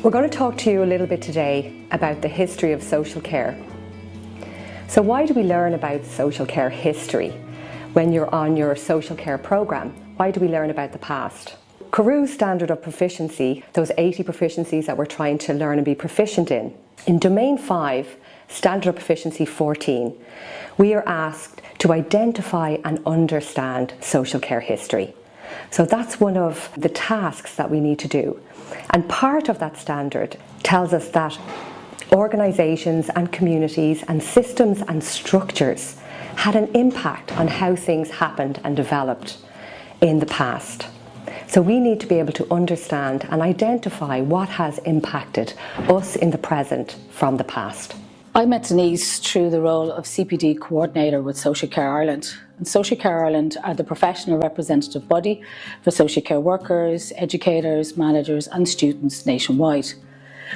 We're going to talk to you a little bit today about the history of social care. So why do we learn about social care history when you're on your social care programme? Why do we learn about the past? Carew's standard of proficiency, those 80 proficiencies that we're trying to learn and be proficient in Domain 5, Standard of Proficiency 14, we are asked to identify and understand social care history. So that's one of the tasks that we need to do. And part of that standard tells us that organisations and communities and systems and structures had an impact on how things happened and developed in the past. So we need to be able to understand and identify what has impacted us in the present from the past. I met Denise through the role of CPD coordinator with Social Care Ireland. And Social Care Ireland are the professional representative body for social care workers, educators, managers and students nationwide.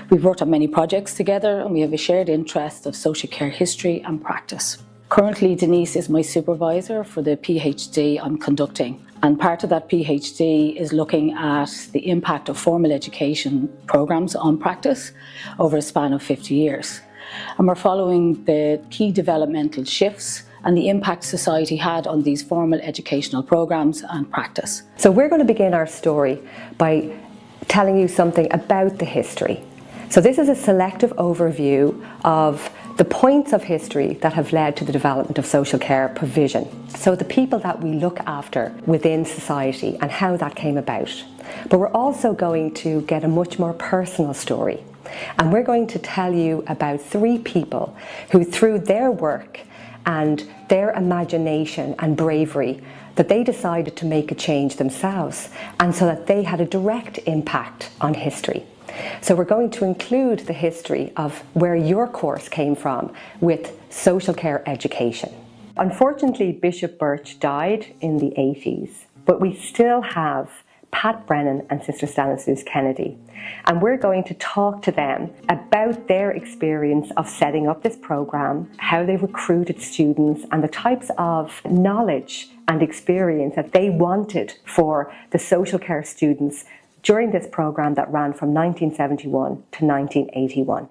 We've worked on many projects together and we have a shared interest of social care history and practice. Currently, Denise is my supervisor for the PhD I'm conducting. And part of that PhD is looking at the impact of formal education programmes on practice over a span of 50 years. And we're following the key developmental shifts and the impact society had on these formal educational programmes and practice. So we're going to begin our story by telling you something about the history. So this is a selective overview of the points of history that have led to the development of social care provision. So the people that we look after within society and how that came about. But we're also going to get a much more personal story. And we're going to tell you about 3 people who, through their work and their imagination and bravery, that they decided to make a change themselves, and so that they had a direct impact on history. So we're going to include the history of where your course came from with social care education. Unfortunately, Bishop Birch died in the 80s, but we still have Pat Brennan and Sister Stanislaus Kennedy. And we're going to talk to them about their experience of setting up this programme, how they recruited students and the types of knowledge and experience that they wanted for the social care students during this programme that ran from 1971 to 1981.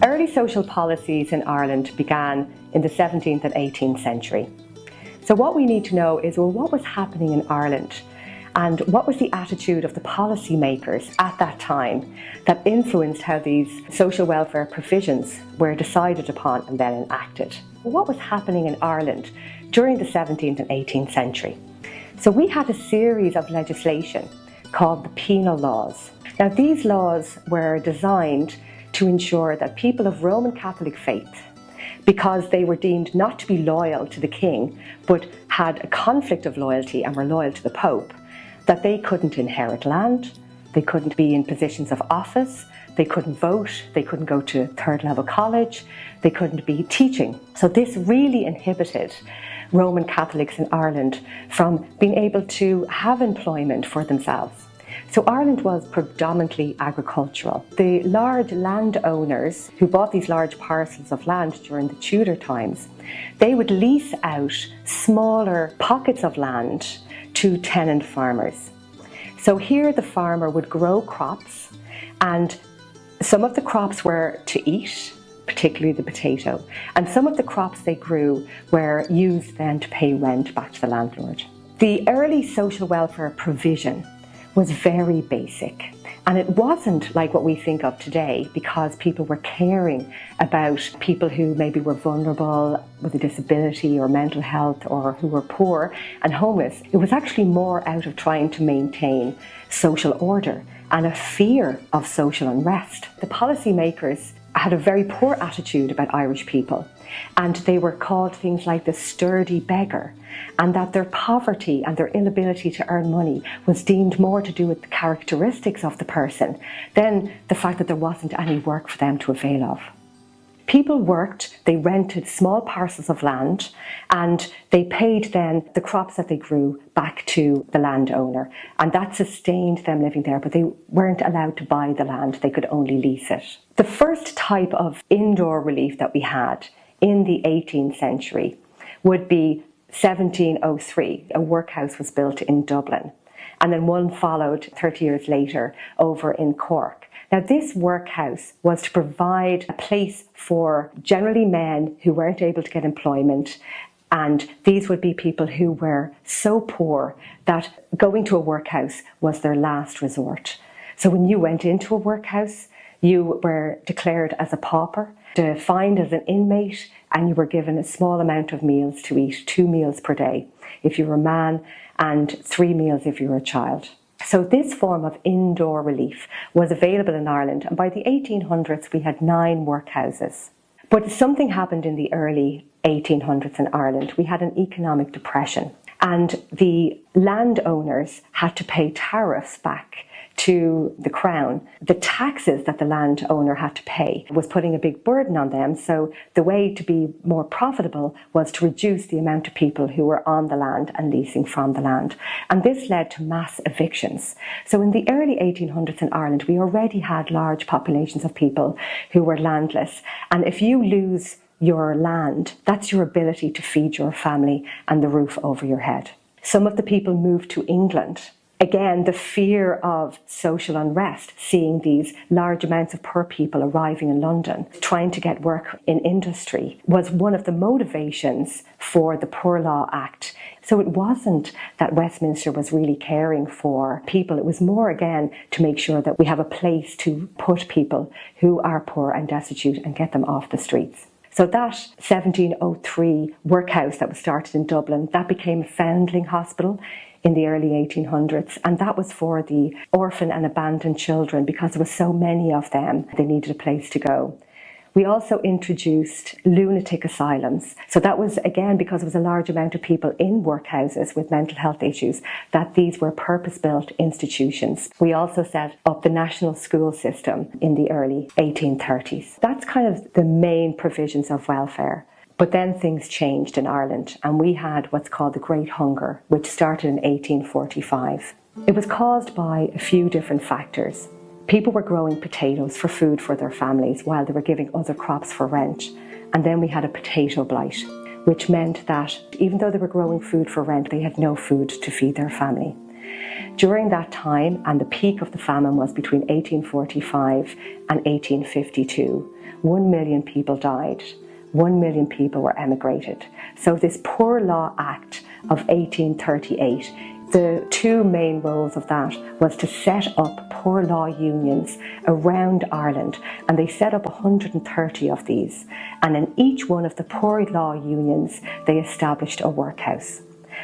Early social policies in Ireland began in the 17th and 18th century. So what we need to know is, well, what was happening in Ireland and what was the attitude of the policy makers at that time that influenced how these social welfare provisions were decided upon and then enacted. What was happening in Ireland during the 17th and 18th century? So we had a series of legislation called the penal laws. Now these laws were designed to ensure that people of Roman Catholic faith, because they were deemed not to be loyal to the king, but had a conflict of loyalty and were loyal to the Pope, that they couldn't inherit land, they couldn't be in positions of office, they couldn't vote, they couldn't go to third level college, they couldn't be teaching. So this really inhibited Roman Catholics in Ireland from being able to have employment for themselves. So Ireland was predominantly agricultural. The large landowners who bought these large parcels of land during the Tudor times, they would lease out smaller pockets of land to tenant farmers. So here the farmer would grow crops, and some of the crops were to eat, particularly the potato, and some of the crops they grew were used then to pay rent back to the landlord. The early social welfare provision was very basic, and it wasn't like what we think of today, because people were caring about people who maybe were vulnerable with a disability or mental health, or who were poor and homeless. It was actually more out of trying to maintain social order and a fear of social unrest. The policymakers had a very poor attitude about Irish people, and they were called things like the sturdy beggar, and that their poverty and their inability to earn money was deemed more to do with the characteristics of the person than the fact that there wasn't any work for them to avail of. People worked, they rented small parcels of land, and they paid then the crops that they grew back to the landowner, and that sustained them living there, but they weren't allowed to buy the land, they could only lease it. The first type of indoor relief that we had in the 18th century would be 1703, a workhouse was built in Dublin, and then one followed 30 years later over in Cork. Now, this workhouse was to provide a place for generally men who weren't able to get employment, and these would be people who were so poor that going to a workhouse was their last resort. So when you went into a workhouse, you were declared as a pauper, defined as an inmate, and you were given a small amount of meals to eat, 2 meals per day if you were a man, and 3 meals if you were a child. So this form of indoor relief was available in Ireland, and by the 1800s we had 9 workhouses. But something happened in the early 1800s in Ireland. We had an economic depression, and the landowners had to pay tariffs back to the Crown. The taxes that the landowner had to pay was putting a big burden on them, so the way to be more profitable was to reduce the amount of people who were on the land and leasing from the land. And this led to mass evictions. So in the early 1800s in Ireland, we already had large populations of people who were landless. And if you lose your land, that's your ability to feed your family and the roof over your head. Some of the people moved to England. Again, the fear of social unrest, seeing these large amounts of poor people arriving in London, trying to get work in industry, was one of the motivations for the Poor Law Act. So it wasn't that Westminster was really caring for people. It was more, again, to make sure that we have a place to put people who are poor and destitute and get them off the streets. So that 1703 workhouse that was started in Dublin, that became a foundling hospital in the early 1800s, and that was for the orphan and abandoned children because there were so many of them, they needed a place to go. We also introduced lunatic asylums. So that was, again, because there was a large amount of people in workhouses with mental health issues, that these were purpose-built institutions. We also set up the national school system in the early 1830s. That's kind of the main provisions of welfare. But then things changed in Ireland, and we had what's called the Great Hunger, which started in 1845. It was caused by a few different factors. People were growing potatoes for food for their families while they were giving other crops for rent. And then we had a potato blight, which meant that even though they were growing food for rent, they had no food to feed their family. During that time, and the peak of the famine was between 1845 and 1852, 1 million people died. 1 million people were emigrated. So this Poor Law Act of 1838, the two main roles of that was to set up poor law unions around Ireland, and they set up 130 of these. And in each one of the poor law unions, they established a workhouse.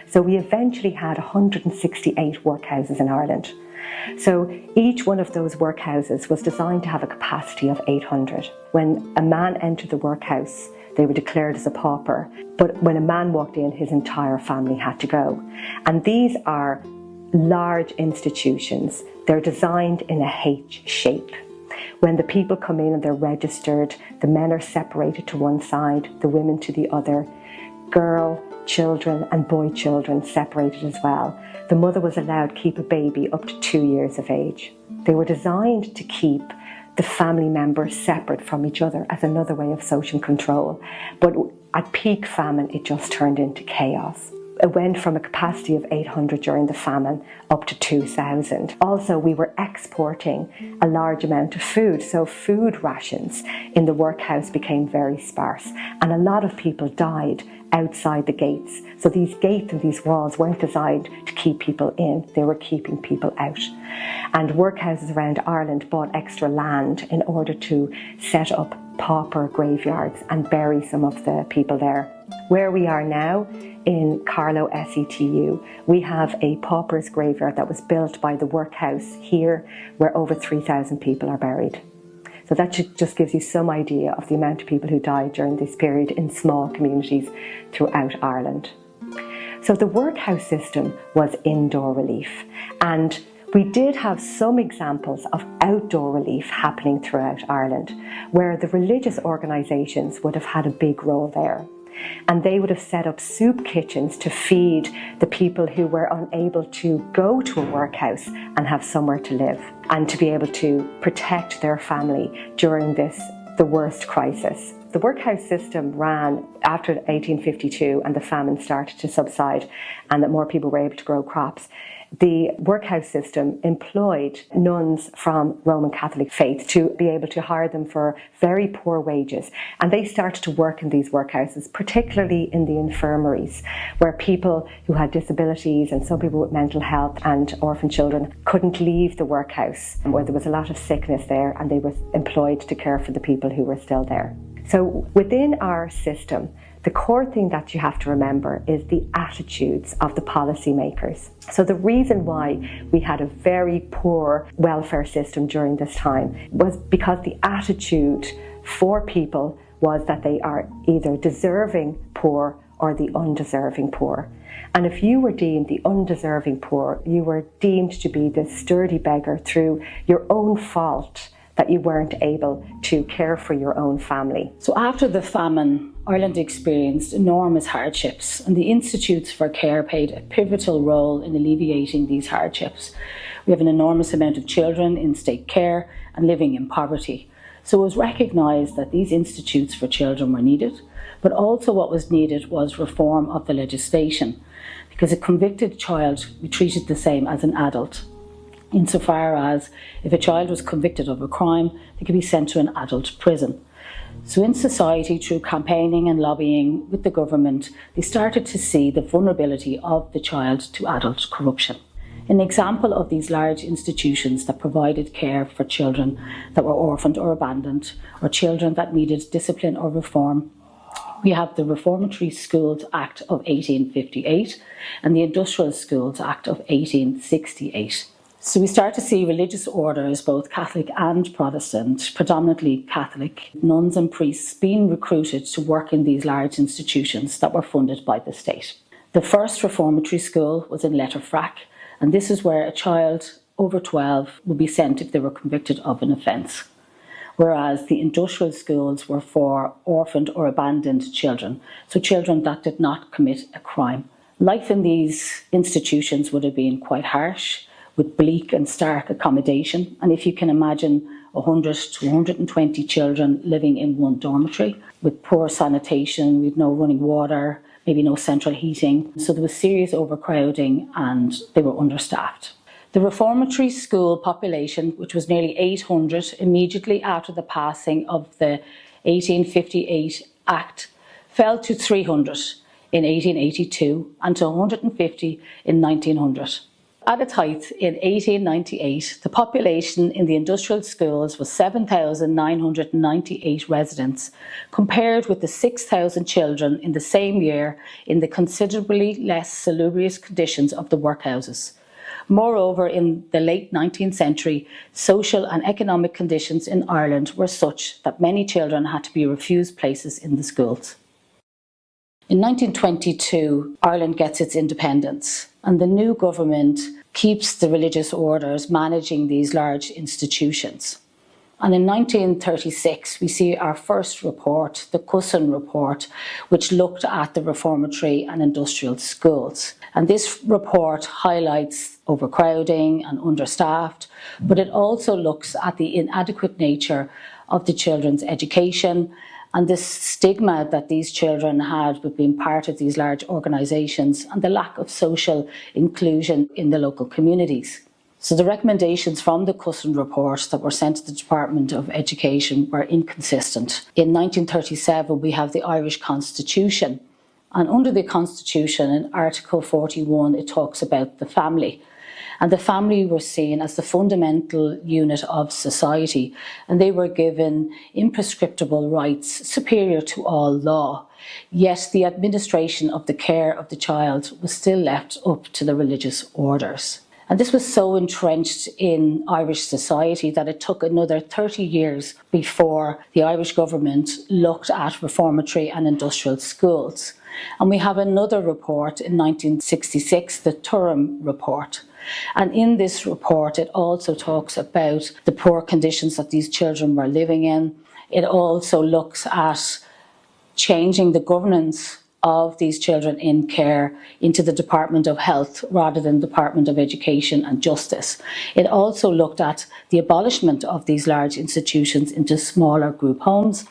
So we eventually had 168 workhouses in Ireland. So each one of those workhouses was designed to have a capacity of 800. When a man entered the workhouse, they were declared as a pauper, but when a man walked in, his entire family had to go. And these are large institutions. They're designed in a H shape. When the people come in and they're registered, the men are separated to one side, the women to the other, girl children and boy children separated as well. The mother was allowed to keep a baby up to 2 years of age. They were designed to keep the family members separate from each other as another way of social control. But at peak famine, it just turned into chaos. It went from a capacity of 800 during the famine up to 2,000. Also, we were exporting a large amount of food, so food rations in the workhouse became very sparse, and a lot of people died outside the gates. So these gates and these walls weren't designed to keep people in, they were keeping people out. And workhouses around Ireland bought extra land in order to set up pauper graveyards and bury some of the people there. Where we are now, in Carlow SETU, we have a pauper's graveyard that was built by the workhouse here, where over 3,000 people are buried. So that just gives you some idea of the amount of people who died during this period in small communities throughout Ireland. So the workhouse system was indoor relief, and we did have some examples of outdoor relief happening throughout Ireland, where the religious organisations would have had a big role there. And they would have set up soup kitchens to feed the people who were unable to go to a workhouse and have somewhere to live, and to be able to protect their family during this the worst crisis. The workhouse system ran after 1852 and the famine started to subside and that more people were able to grow crops. The workhouse system employed nuns from Roman Catholic faith to be able to hire them for very poor wages. And they started to work in these workhouses, particularly in the infirmaries, where people who had disabilities and some people with mental health and orphan children couldn't leave the workhouse, where there was a lot of sickness there, and they were employed to care for the people who were still there. So within our system, the core thing that you have to remember is the attitudes of the policymakers. So the reason why we had a very poor welfare system during this time was because the attitude for people was that they are either deserving poor or the undeserving poor. And if you were deemed the undeserving poor, you were deemed to be the sturdy beggar through your own fault that you weren't able to care for your own family. So after the famine, Ireland experienced enormous hardships, and the Institutes for Care played a pivotal role in alleviating these hardships. We have an enormous amount of children in state care and living in poverty. So it was recognised that these institutes for children were needed, but also what was needed was reform of the legislation, because a convicted child be treated the same as an adult, insofar as if a child was convicted of a crime, they could be sent to an adult prison. So in society, through campaigning and lobbying with the government, they started to see the vulnerability of the child to adult corruption. An example of these large institutions that provided care for children that were orphaned or abandoned, or children that needed discipline or reform, we have the Reformatory Schools Act of 1858 and the Industrial Schools Act of 1868. So we start to see religious orders, both Catholic and Protestant, predominantly Catholic, nuns and priests being recruited to work in these large institutions that were funded by the state. The first reformatory school was in Letterfrack, and this is where a child over 12 would be sent if they were convicted of an offence, whereas the industrial schools were for orphaned or abandoned children, so children that did not commit a crime. Life in these institutions would have been quite harsh, with bleak and stark accommodation. And if you can imagine 100 to 120 children living in one dormitory with poor sanitation, with no running water, maybe no central heating. So there was serious overcrowding and they were understaffed. The reformatory school population, which was nearly 800 immediately after the passing of the 1858 Act, fell to 300 in 1882 and to 150 in 1900. At its height in 1898, the population in the industrial schools was 7,998 residents, compared with the 6,000 children in the same year in the considerably less salubrious conditions of the workhouses. Moreover, in the late 19th century, social and economic conditions in Ireland were such that many children had to be refused places in the schools. In 1922, Ireland gets its independence, and the new government keeps the religious orders managing these large institutions. And in 1936, we see our first report, the Cusson Report, which looked at the reformatory and industrial schools. And this report highlights overcrowding and understaffed, but it also looks at the inadequate nature of the children's education and the stigma that these children had with being part of these large organisations and the lack of social inclusion in the local communities. So the recommendations from the Cusson Report that were sent to the Department of Education were inconsistent. In 1937, we have the Irish Constitution, and under the Constitution, in Article 41, it talks about the family. And the family were seen as the fundamental unit of society, and they were given imprescriptible rights superior to all law. Yet the administration of the care of the child was still left up to the religious orders. And this was so entrenched in Irish society that it took another 30 years before the Irish government looked at reformatory and industrial schools. And we have another report in 1966, the Turim Report. And in this report, it also talks about the poor conditions that these children were living in. It also looks at changing the governance of these children in care into the Department of Health rather than Department of Education and Justice. It also looked at the abolishment of these large institutions into smaller group homes,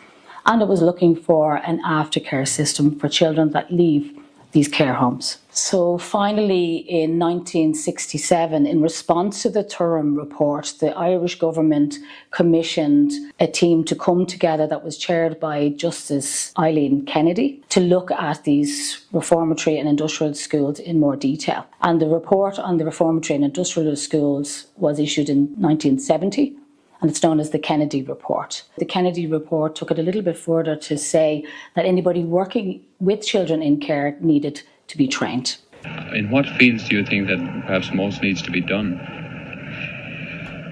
and it was looking for an aftercare system for children that leave these care homes. So finally, in 1967, in response to the Turum report, the Irish government commissioned a team to come together that was chaired by Justice Eileen Kennedy to look at these reformatory and industrial schools in more detail. And the report on the reformatory and industrial schools was issued in 1970. And it's known as the Kennedy report. The Kennedy report took it a little bit further to say that anybody working with children in care needed to be trained. In what fields do you think that perhaps most needs to be done?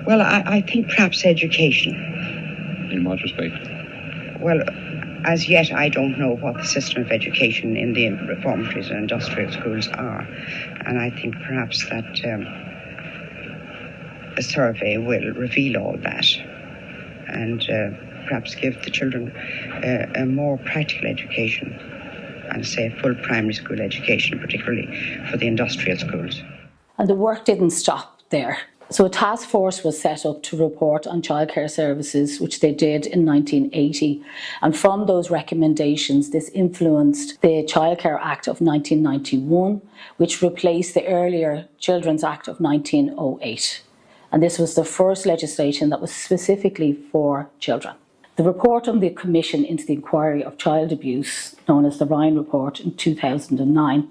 Well, I think perhaps education. In what respect? Well, as yet I don't know what the system of education in the reformatories and industrial schools are. And I think perhaps that a survey will reveal all that and perhaps give the children a more practical education, and say a full primary school education, particularly for the industrial schools. And the work didn't stop there. So a task force was set up to report on childcare services, which they did in 1980. And from those recommendations, this influenced the Childcare Act of 1991, which replaced the earlier Children's Act of 1908. And this was the first legislation that was specifically for children. The report on the Commission into the Inquiry of Child Abuse, known as the Ryan Report in 2009,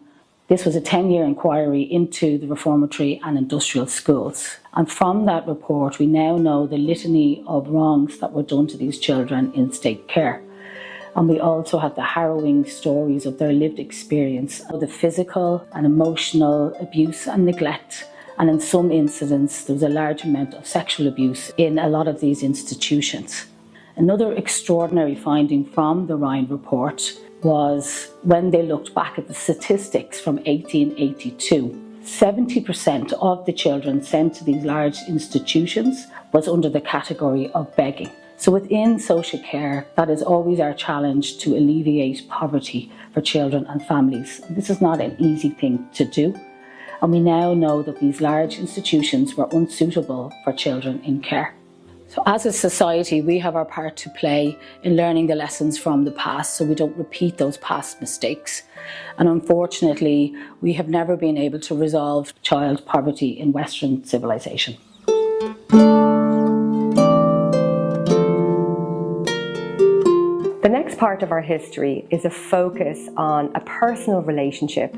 this was a 10-year inquiry into the reformatory and industrial schools. And from that report, we now know the litany of wrongs that were done to these children in state care. And we also have the harrowing stories of their lived experience of the physical and emotional abuse and neglect. And in some incidents, there was a large amount of sexual abuse in a lot of these institutions. Another extraordinary finding from the Ryan report was when they looked back at the statistics from 1882, 70% of the children sent to these large institutions was under the category of begging. So within social care, that is always our challenge, to alleviate poverty for children and families. This is not an easy thing to do. And we now know that these large institutions were unsuitable for children in care. So as a society, we have our part to play in learning the lessons from the past so we don't repeat those past mistakes. And unfortunately, we have never been able to resolve child poverty in Western civilization. The next part of our history is a focus on a personal relationship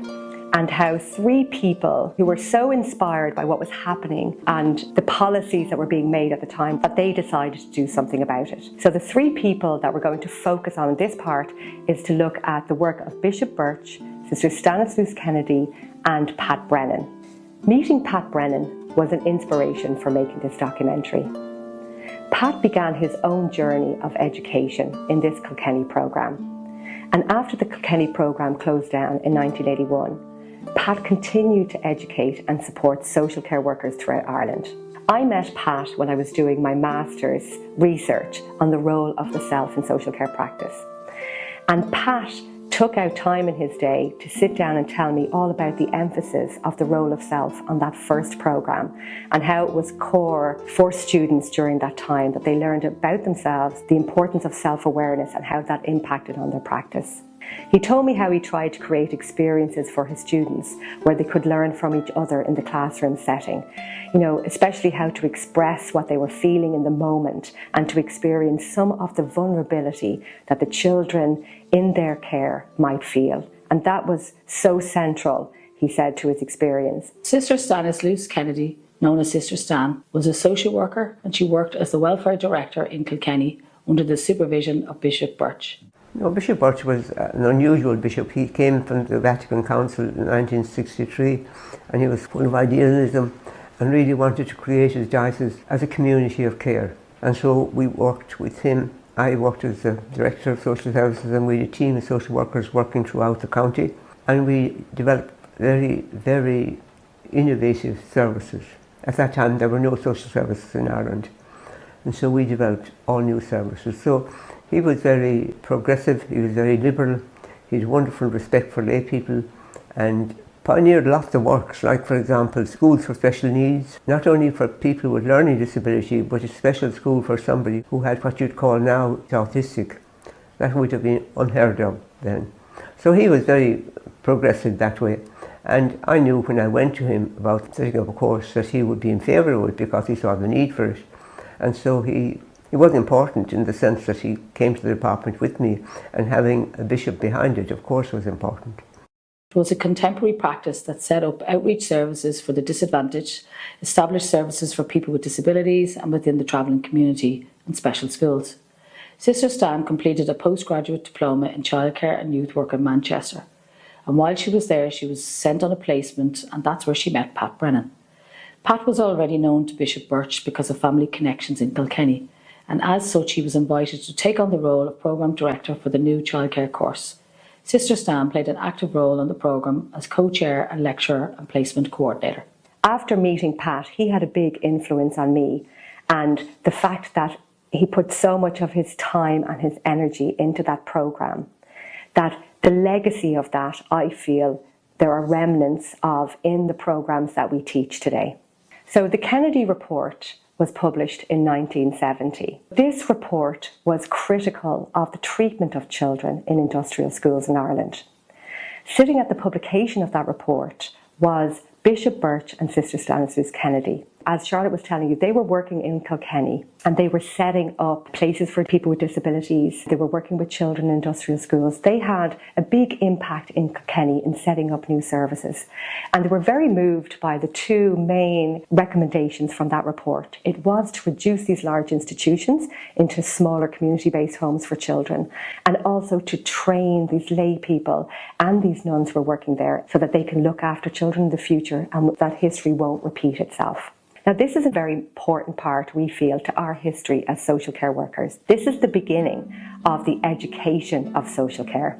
and how three people who were so inspired by what was happening and the policies that were being made at the time that they decided to do something about it. So the three people that we're going to focus on in this part is to look at the work of Bishop Birch, Sister Stanislaus Kennedy and Pat Brennan. Meeting Pat Brennan was an inspiration for making this documentary. Pat began his own journey of education in this Kilkenny programme. And after the Kilkenny programme closed down in 1981, Pat continued to educate and support social care workers throughout Ireland. I met Pat when I was doing my master's research on the role of the self in social care practice. And Pat took out time in his day to sit down and tell me all about the emphasis of the role of self on that first programme and how it was core for students during that time, that they learned about themselves, the importance of self-awareness and how that impacted on their practice. He told me how he tried to create experiences for his students where they could learn from each other in the classroom setting, especially how to express what they were feeling in the moment and to experience some of the vulnerability that the children in their care might feel. And that was so central, he said, to his experience. Sister Stanislaus Kennedy, known as Sister Stan, was a social worker, and she worked as the welfare director in Kilkenny under the supervision of Bishop Birch. No, Bishop Birch was an unusual bishop. He came from the Vatican Council in 1963 and he was full of idealism and really wanted to create his diocese as a community of care. And so we worked with him. I worked as the Director of Social Services and we had a team of social workers working throughout the county, and we developed very, very innovative services. At that time there were no social services in Ireland, and so we developed all new services. So he was very progressive, he was very liberal, He had wonderful respect for lay people and pioneered lots of works, like for example schools for special needs, not only for people with learning disability, but a special school for somebody who had what you'd call now autistic. That would have been unheard of then. So he was very progressive that way. And I knew when I went to him about setting up a course that he would be in favour of it because he saw the need for it. And so he was important in the sense that he came to the department with me, and having a bishop behind it, of course, was important. It was a contemporary practice that set up outreach services for the disadvantaged, established services for people with disabilities and within the travelling community and special schools. Sister Stan completed a postgraduate diploma in childcare and youth work in Manchester. And while she was there, she was sent on a placement, and that's where she met Pat Brennan. Pat was already known to Bishop Birch because of family connections in Kilkenny, and as such he was invited to take on the role of Programme Director for the new childcare course. Sister Stan played an active role on the programme as co-chair and lecturer and placement coordinator. After meeting Pat, he had a big influence on me, and the fact that he put so much of his time and his energy into that programme, that the legacy of that, I feel, there are remnants of in the programmes that we teach today. So the Kennedy report was published in 1970. This report was critical of the treatment of children in industrial schools in Ireland. Sitting at the publication of that report was Bishop Birch and Sister Stanislaus Kennedy. As Charlotte was telling you, they were working in Kilkenny and they were setting up places for people with disabilities. They were working with children in industrial schools. They had a big impact in Kilkenny in setting up new services. And they were very moved by the two main recommendations from that report. It was to reduce these large institutions into smaller community-based homes for children, and also to train these lay people and these nuns who were working there so that they can look after children in the future and that history won't repeat itself. Now, this is a very important part, we feel, to our history as social care workers. This is the beginning of the education of social care.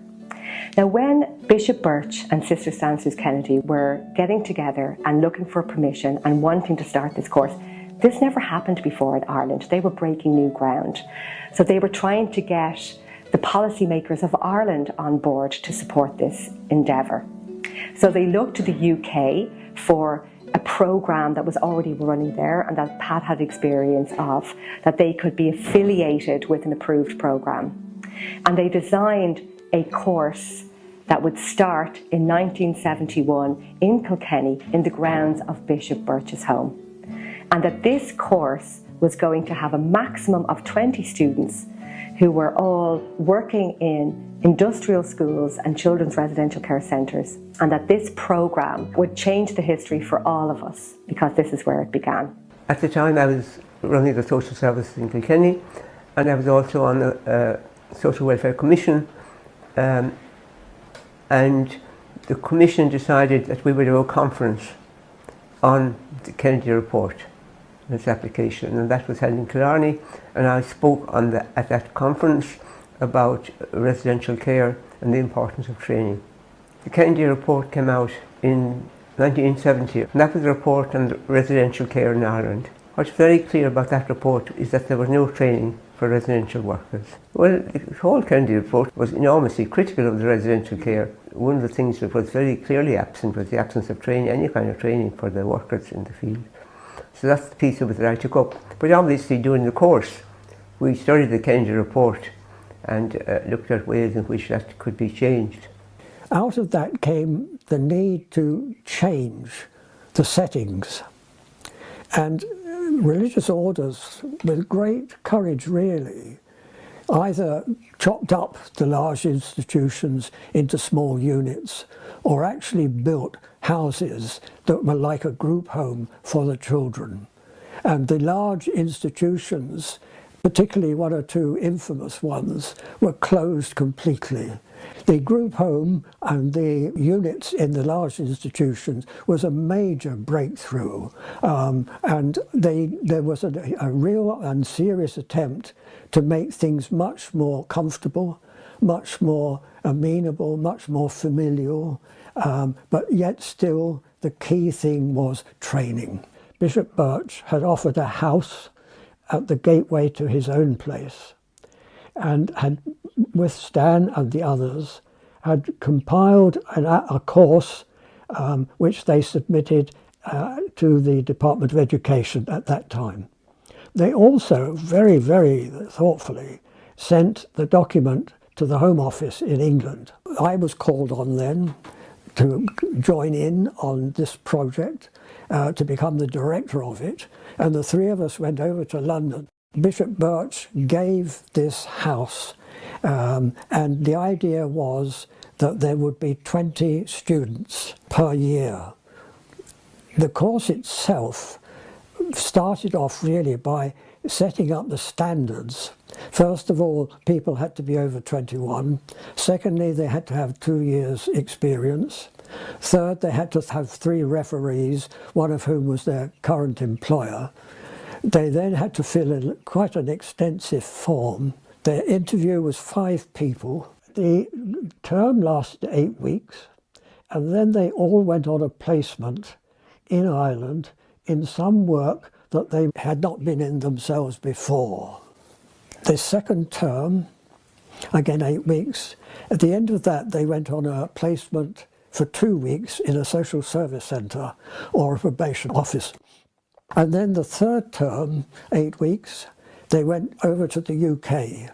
Now, when Bishop Birch and Sister Stanislaus Kennedy were getting together and looking for permission and wanting to start this course, this never happened before in Ireland. They were breaking new ground. So they were trying to get the policymakers of Ireland on board to support this endeavour. So they looked to the UK for a programme that was already running there and that Pat had experience of, that they could be affiliated with an approved programme. And they designed a course that would start in 1971 in Kilkenny in the grounds of Bishop Birch's home. And that this course was going to have a maximum of 20 students who were all working in industrial schools and children's residential care centres, and that this programme would change the history for all of us, because this is where it began. At the time I was running the social services in Kilkenny, and I was also on the Social Welfare Commission, and the Commission decided that we would do a conference on the Kennedy report and its application, and that was held in Kilkenny, and I spoke at that conference about residential care and the importance of training. The Kennedy report came out in 1970, and that was a report on residential care in Ireland. What's very clear about that report is that there was no training for residential workers. Well, the whole Kennedy report was enormously critical of the residential care. One of the things that was very clearly absent was the absence of training, any kind of training for the workers in the field. So that's the piece of it that I took up. But obviously during the course, we studied the Kennedy report and looked at ways in which that could be changed. Out of that came the need to change the settings. And religious orders, with great courage really, either chopped up the large institutions into small units or actually built houses that were like a group home for the children. And the large institutions, particularly one or two infamous ones, were closed completely. The group home and the units in the large institutions was a major breakthrough, and there was a real and serious attempt to make things much more comfortable, much more amenable, much more familial, but yet still the key thing was training. Bishop Birch had offered a house at the gateway to his own place, and had, with Stan and the others, had compiled a course which they submitted to the Department of Education at that time. They also, very, very thoughtfully, sent the document to the Home Office in England. I was called on then to join in on this project, to become the director of it, and the three of us went over to London. Bishop Birch gave this house, and the idea was that there would be 20 students per year. The course itself started off really by setting up the standards. First of all, people had to be over 21. Secondly, they had to have 2 years experience. Third, they had to have 3 referees, one of whom was their current employer. They then had to fill in quite an extensive form. Their interview was 5 people. The term lasted 8 weeks, and then they all went on a placement in Ireland in some work that they had not been in themselves before. The second term, again 8 weeks, at the end of that they went on a placement for 2 weeks in a social service centre or a probation office. And then the third term, 8 weeks, they went over to the UK,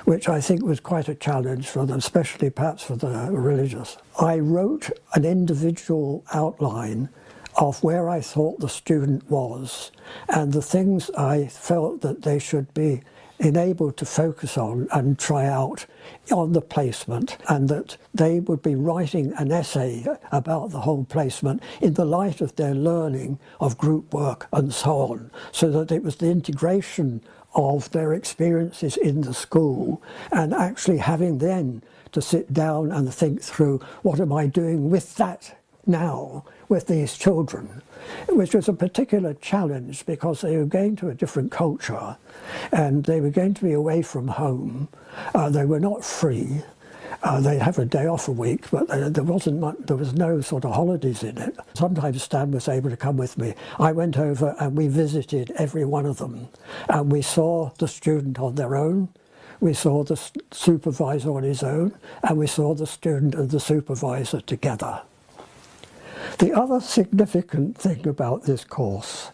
which I think was quite a challenge for them, especially perhaps for the religious. I wrote an individual outline of where I thought the student was and the things I felt that they should be enabled to focus on and try out on the placement, and that they would be writing an essay about the whole placement in the light of their learning of group work and so on, so that it was the integration of their experiences in the school and actually having then to sit down and think through, what am I doing with that now with these children, which was a particular challenge because they were going to a different culture and they were going to be away from home. They were not free. They'd have a day off a week, but there was no sort of holidays in it. Sometimes Stan was able to come with me. I went over and we visited every one of them, and we saw the student on their own, we saw the supervisor on his own, and we saw the student and the supervisor together. The other significant thing about this course,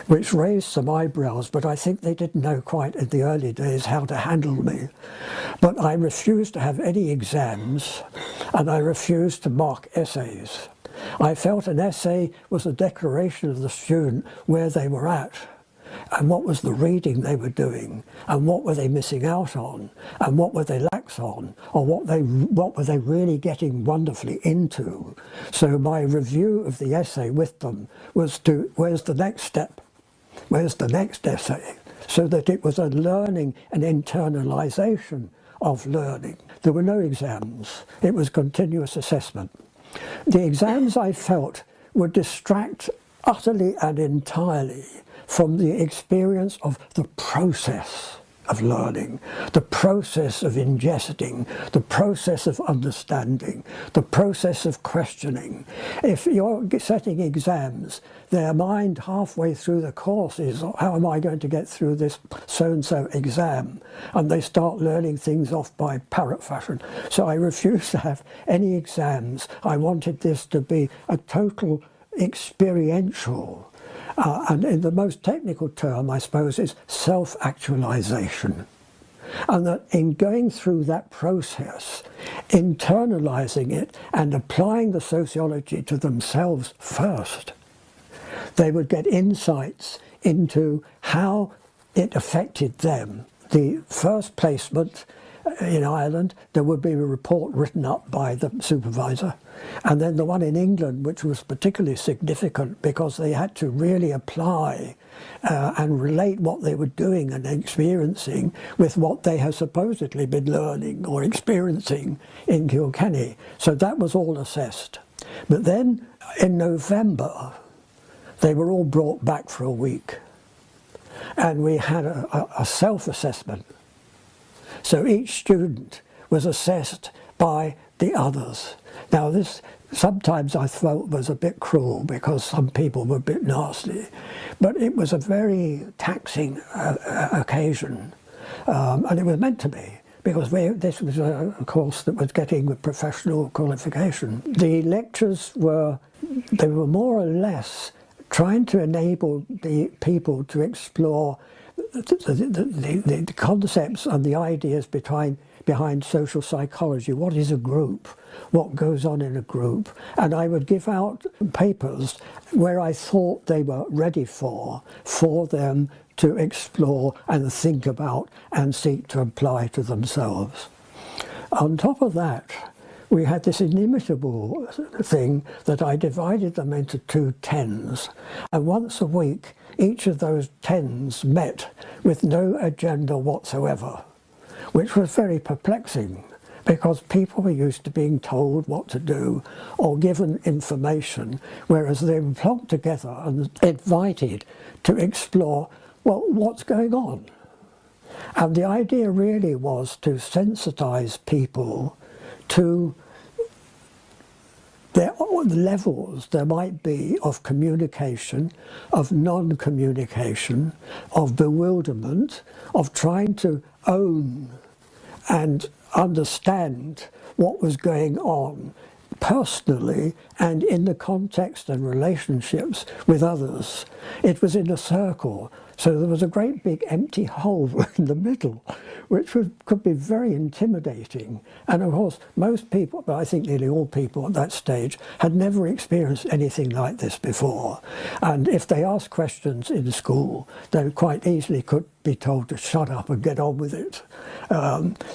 which raised some eyebrows, but I think they didn't know quite in the early days how to handle me, but I refused to have any exams and I refused to mark essays. I felt an essay was a declaration of the student where they were at, and what was the reading they were doing, and what were they missing out on, and what were they lax on, or what were they really getting wonderfully into. So my review of the essay with them was to, where's the next step? Where's the next essay? So that it was a learning, an internalization of learning. There were no exams. It was continuous assessment. The exams, I felt, would distract utterly and entirely from the experience of the process of learning, the process of ingesting, the process of understanding, the process of questioning. If you're setting exams, their mind halfway through the course is, how am I going to get through this so-and-so exam? And they start learning things off by parrot fashion. So I refused to have any exams. I wanted this to be a total experiential, and in the most technical term, I suppose, is self-actualization. And that in going through that process, internalizing it and applying the sociology to themselves first, they would get insights into how it affected them. The first placement in Ireland, there would be a report written up by the supervisor. And then the one in England, which was particularly significant because they had to really apply and relate what they were doing and experiencing with what they had supposedly been learning or experiencing in Kilkenny. So that was all assessed. But then in November, they were all brought back for a week. And we had a self-assessment. So each student was assessed by the others. Now this sometimes I felt was a bit cruel because some people were a bit nasty, but it was a very taxing occasion, and it was meant to be, because this was a course that was getting a professional qualification. The lectures were more or less trying to enable the people to explore the concepts and the ideas behind social psychology. What is a group? What goes on in a group? And I would give out papers where I thought they were ready for them to explore and think about and seek to apply to themselves. On top of that, we had this inimitable thing that I divided them into 2 tens, and once a week each of those tens met with no agenda whatsoever, which was very perplexing because people were used to being told what to do or given information, whereas they were plonked together and invited to explore, well, what's going on? And the idea really was to sensitize people to the levels there might be of communication, of non-communication, of bewilderment, of trying to own and understand what was going on personally and in the context and relationships with others. It was in a circle, so there was a great big empty hole in the middle, which could be very intimidating. And of course, most people, but I think nearly all people at that stage, had never experienced anything like this before. And if they asked questions in school, they quite easily could be told to shut up and get on with it.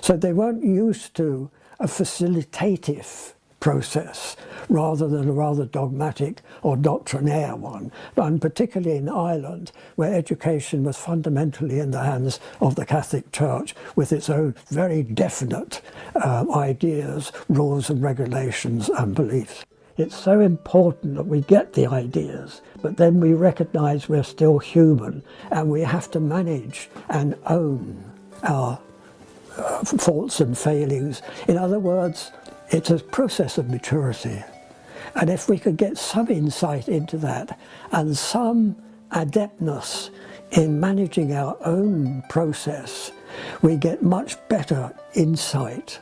So they weren't used to a facilitative process rather than a rather dogmatic or doctrinaire one, and particularly in Ireland, where education was fundamentally in the hands of the Catholic Church with its own very definite ideas, rules and regulations and beliefs. It's so important that we get the ideas, but then we recognise we're still human and we have to manage and own our faults and failings. In other words, it's a process of maturity. And if we could get some insight into that and some adeptness in managing our own process, we get much better insight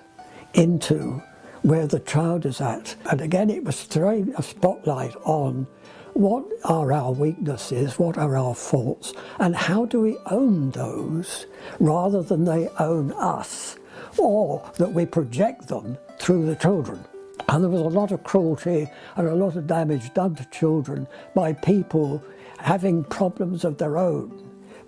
into where the child is at. And again, it was throwing a spotlight on what are our weaknesses, what are our faults, and how do we own those rather than they own us, or that we project them through the children. And there was a lot of cruelty and a lot of damage done to children by people having problems of their own,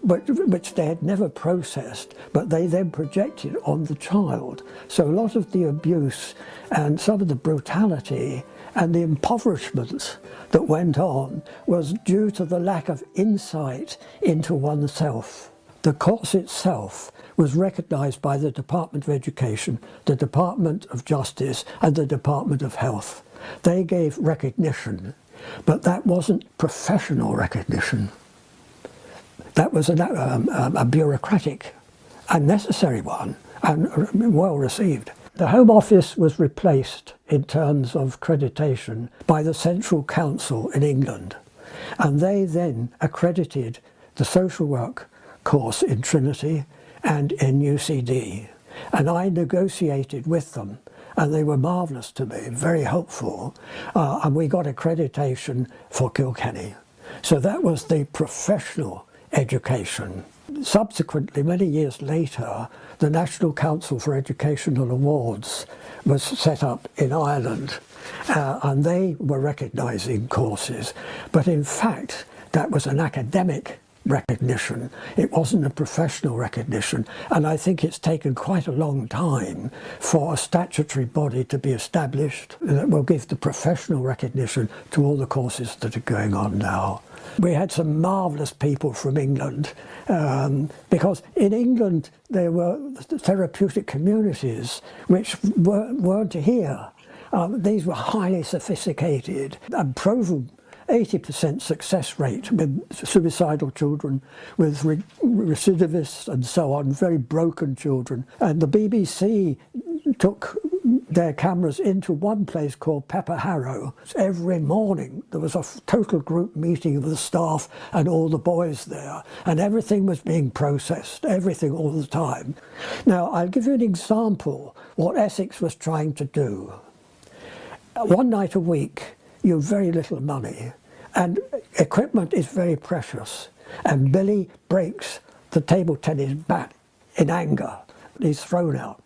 which they had never processed, but they then projected on the child. So a lot of the abuse and some of the brutality and the impoverishment that went on was due to the lack of insight into oneself. The course itself was recognised by the Department of Education, the Department of Justice and the Department of Health. They gave recognition, but that wasn't professional recognition. That was a bureaucratic and necessary one, and well received. The Home Office was replaced in terms of accreditation by the Central Council in England, and they then accredited the social work course in Trinity and in UCD. And I negotiated with them, and they were marvellous to me, very helpful, and we got accreditation for Kilkenny. So that was the professional education. Subsequently, many years later, the National Council for Educational Awards was set up in Ireland, and they were recognising courses, but in fact that was an academic recognition. It wasn't a professional recognition, and I think it's taken quite a long time for a statutory body to be established that will give the professional recognition to all the courses that are going on now. We had some marvellous people from England, because in England there were therapeutic communities which weren't here. These were highly sophisticated and proven 80% success rate with suicidal children, with recidivists and so on, very broken children. And the BBC took their cameras into one place called Pepper Harrow. Every morning there was a total group meeting of the staff and all the boys there, and everything was being processed, everything all the time. Now, I'll give you an example what Essex was trying to do. One night a week, you have very little money, and equipment is very precious, and Billy breaks the table tennis bat in anger. He's thrown out.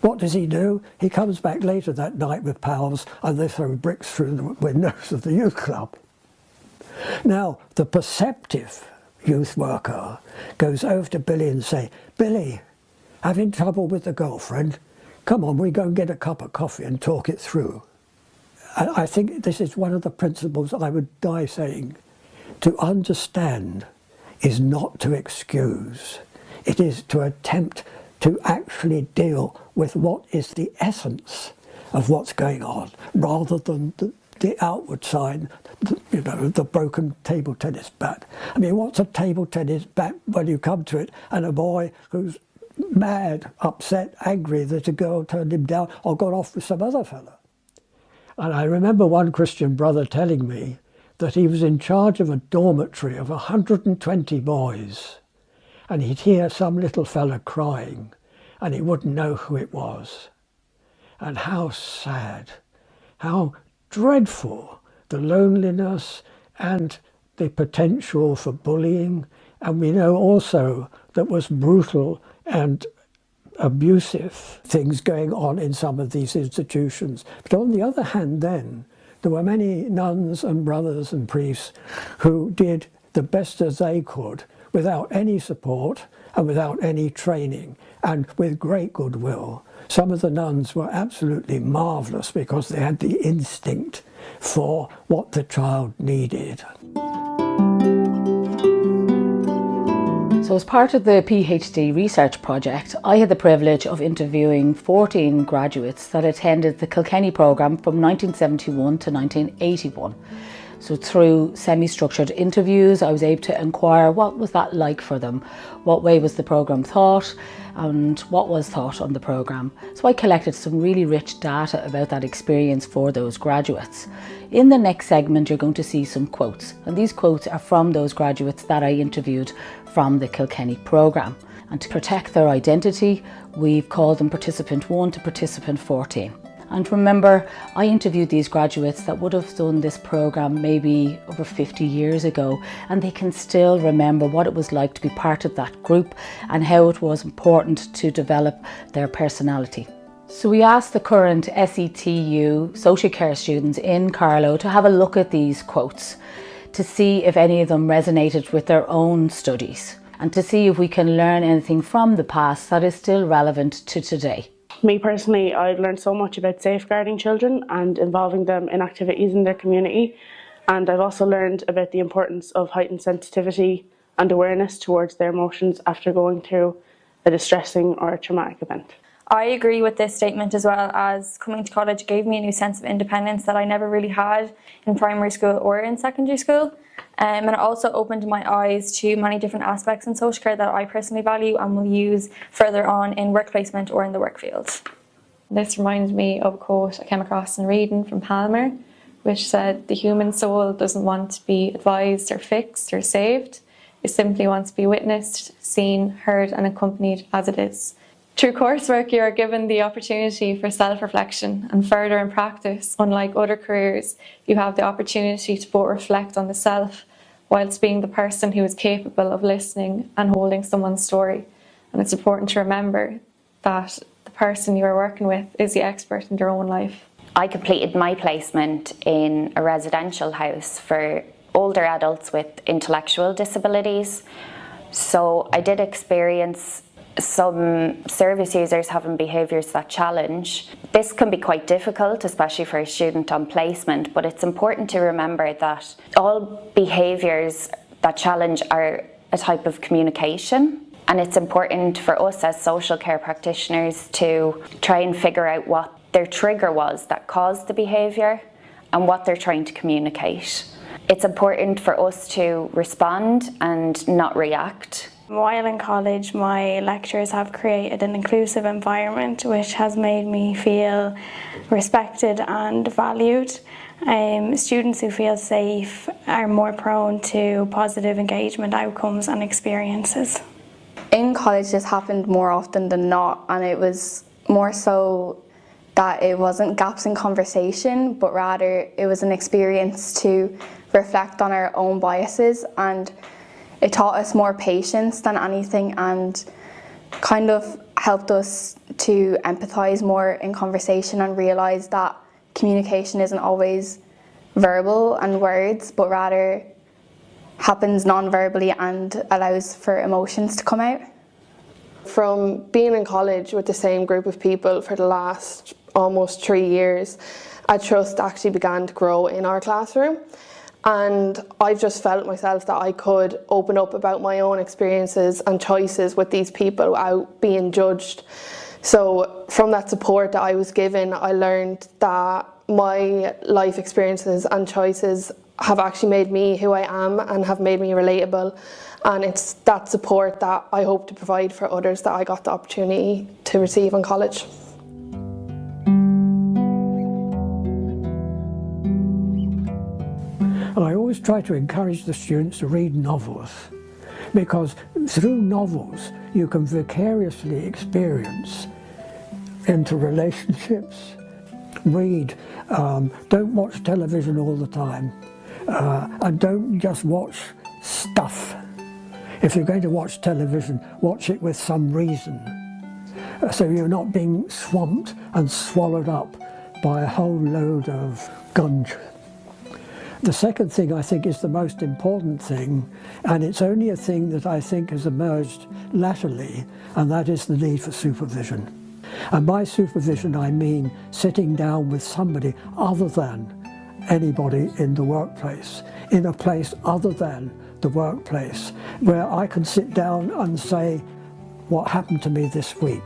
What does he do? He comes back later that night with pals and they throw bricks through the windows of the youth club. Now, the perceptive youth worker goes over to Billy and say, "Billy, having trouble with the girlfriend? Come on, we go and get a cup of coffee and talk it through." And I think this is one of the principles I would die saying. To understand is not to excuse. It is to attempt to actually deal with what is the essence of what's going on, rather than the outward side, you know, the broken table tennis bat. I mean, what's a table tennis bat when you come to it and a boy who's mad, upset, angry that a girl turned him down or got off with some other fella? And I remember one Christian brother telling me that he was in charge of a dormitory of 120 boys, and he'd hear some little fella crying and he wouldn't know who it was. And how sad, how dreadful the loneliness and the potential for bullying. And we know also that was brutal and abusive things going on in some of these institutions. But on the other hand then, there were many nuns and brothers and priests who did the best as they could without any support and without any training and with great goodwill. Some of the nuns were absolutely marvellous because they had the instinct for what the child needed. So as part of the PhD research project, I had the privilege of interviewing 14 graduates that attended the Kilkenny programme from 1971 to 1981. So through semi-structured interviews, I was able to inquire what was that like for them, what way was the programme taught, and what was taught on the programme. So I collected some really rich data about that experience for those graduates. In the next segment, you're going to see some quotes, and these quotes are from those graduates that I interviewed from the Kilkenny programme. And to protect their identity, we've called them Participant 1 to Participant 14. And remember, I interviewed these graduates that would have done this programme maybe over 50 years ago, and they can still remember what it was like to be part of that group and how it was important to develop their personality. So we asked the current SETU social care students in Carlow to have a look at these quotes to see if any of them resonated with their own studies and to see if we can learn anything from the past that is still relevant to today. Me personally, I've learned so much about safeguarding children and involving them in activities in their community, and I've also learned about the importance of heightened sensitivity and awareness towards their emotions after going through a distressing or a traumatic event. I agree with this statement as well, as coming to college gave me a new sense of independence that I never really had in primary school or in secondary school. And it also opened my eyes to many different aspects in social care that I personally value and will use further on in work placement or in the work field. This reminded me of a quote I came across in reading from Palmer, which said, "The human soul doesn't want to be advised or fixed or saved. It simply wants to be witnessed, seen, heard and accompanied as it is." Through coursework, you are given the opportunity for self-reflection, and further in practice, unlike other careers, you have the opportunity to both reflect on the self whilst being the person who is capable of listening and holding someone's story. And it's important to remember that the person you are working with is the expert in their own life. I completed my placement in a residential house for older adults with intellectual disabilities. So I did experience some service users having behaviours that challenge. This can be quite difficult, especially for a student on placement, but it's important to remember that all behaviours that challenge are a type of communication, and it's important for us as social care practitioners to try and figure out what their trigger was that caused the behaviour and what they're trying to communicate. It's important for us to respond and not react While in college, my lecturers have created an inclusive environment which has made me feel respected and valued. Students who feel safe are more prone to positive engagement outcomes and experiences. In college, this happened more often than not, and it was more so that it wasn't gaps in conversation, but rather it was an experience to reflect on our own biases, and it taught us more patience than anything and kind of helped us to empathise more in conversation and realise that communication isn't always verbal and words, but rather happens non-verbally and allows for emotions to come out. From being in college with the same group of people for the last almost 3 years, a trust actually began to grow in our classroom. And I've just felt myself that I could open up about my own experiences and choices with these people without being judged. So from that support that I was given, I learned that my life experiences and choices have actually made me who I am and have made me relatable. And it's that support that I hope to provide for others that I got the opportunity to receive in college. I always try to encourage the students to read novels, because through novels you can vicariously experience interrelationships. Read, don't watch television all the time, and don't just watch stuff. If you're going to watch television, watch it with some reason, so you're not being swamped and swallowed up by a whole load of gunge. The second thing I think is the most important thing, and it's only a thing that I think has emerged latterly, and that is the need for supervision. And by supervision I mean sitting down with somebody other than anybody in the workplace, in a place other than the workplace, where I can sit down and say what happened to me this week,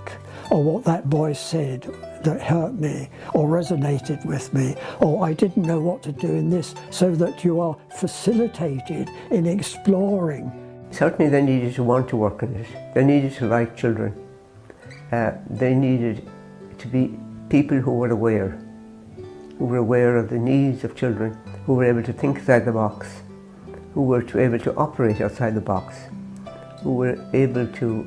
or what that boy said that hurt me or resonated with me, or I didn't know what to do in this, so that you are facilitated in exploring. Certainly they needed to want to work in it. They needed to like children. They needed to be people who were aware of the needs of children, who were able to think outside the box, who were able to operate outside the box, who were able to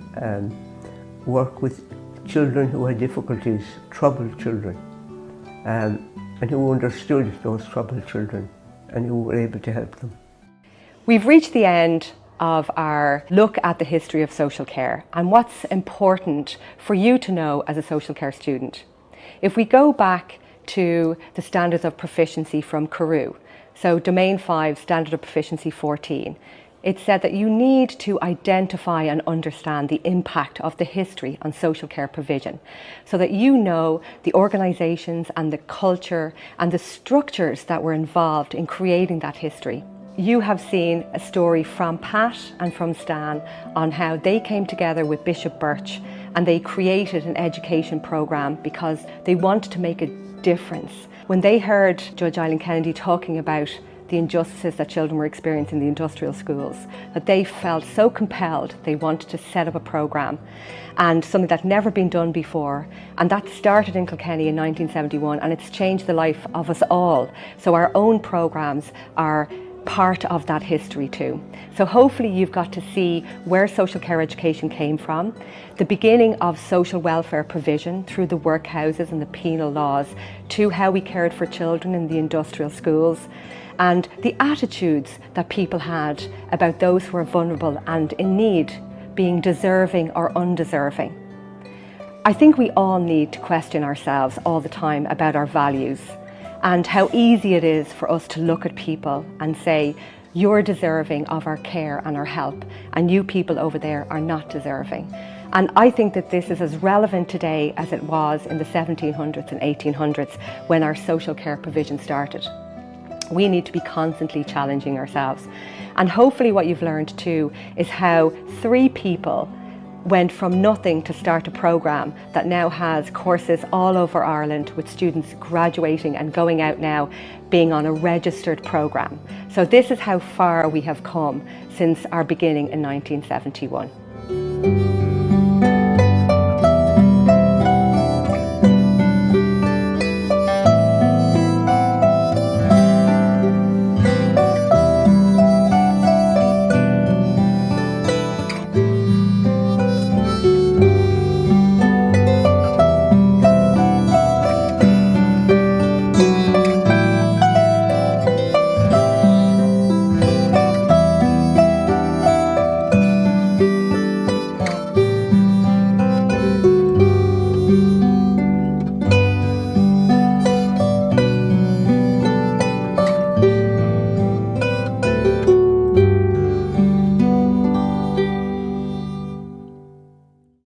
work with children who had difficulties, troubled children, and who understood those troubled children and who were able to help them. We've reached the end of our look at the history of social care and what's important for you to know as a social care student. If we go back to the standards of proficiency from Carew, so Domain 5, Standard of Proficiency 14, it said that you need to identify and understand the impact of the history on social care provision, so that you know the organisations and the culture and the structures that were involved in creating that history. You have seen a story from Pat and from Stan on how they came together with Bishop Birch and they created an education programme because they wanted to make a difference. When they heard Judge Eileen Kennedy talking about the injustices that children were experiencing in the industrial schools, that they felt so compelled they wanted to set up a programme, and something that's never been done before, and that started in Kilkenny in 1971, and it's changed the life of us all. So our own programmes are part of that history too. So hopefully you've got to see where social care education came from, the beginning of social welfare provision through the workhouses and the penal laws, to how we cared for children in the industrial schools, and the attitudes that people had about those who are vulnerable and in need, being deserving or undeserving. I think we all need to question ourselves all the time about our values and how easy it is for us to look at people and say, you're deserving of our care and our help, and you people over there are not deserving. And I think that this is as relevant today as it was in the 1700s and 1800s when our social care provision started. We need to be constantly challenging ourselves. And hopefully what you've learned too is how 3 people went from nothing to start a programme that now has courses all over Ireland, with students graduating and going out now being on a registered programme. So this is how far we have come since our beginning in 1971.